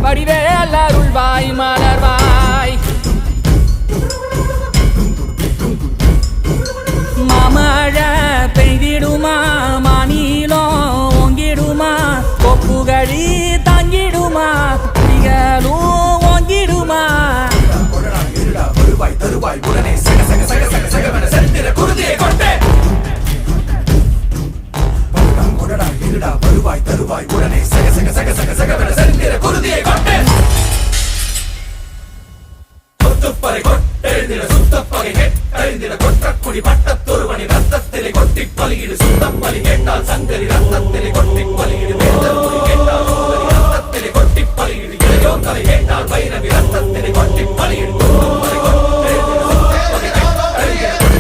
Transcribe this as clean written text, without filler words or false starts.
வடிவேல் அருள்வாய் மலர்வாய் மாமழை பெய்திடுமா மாநிலம் ஓங்கிடுமா கொப்புகழி தாங்கிடுமா புலிகளும் ஓங்கிடுமா வருவாய் தருவாய் உடனே சக சக சக சக சகவன செந்திர குருதியை கொண்டே கொடடா இருடா வருவாய் தருவாய் உடனே சக சக சக சக சகவன செந்திர குருதியை கொண்டே கொத்துப்பறை கொட்டெழுந்திட சுத்தப்பகை கெட்டெழுந்திட கொற்றக்குடி பட்டத்தொருவனி ரத்தத்திலே கொட்டி பலியிடு சுத்தப்பலி கேட்டால் சங்கரி ரத்தத்திலே கொட்டி பலியிடு வேந்தல் மொழி கேட்டால் சுந்தரி ரத்தத்திலே கொட்டி பலியிடு இளையோர் தலை கேட்டால் வைரவி ரத்தத்திலே கொட்டி பலியிடு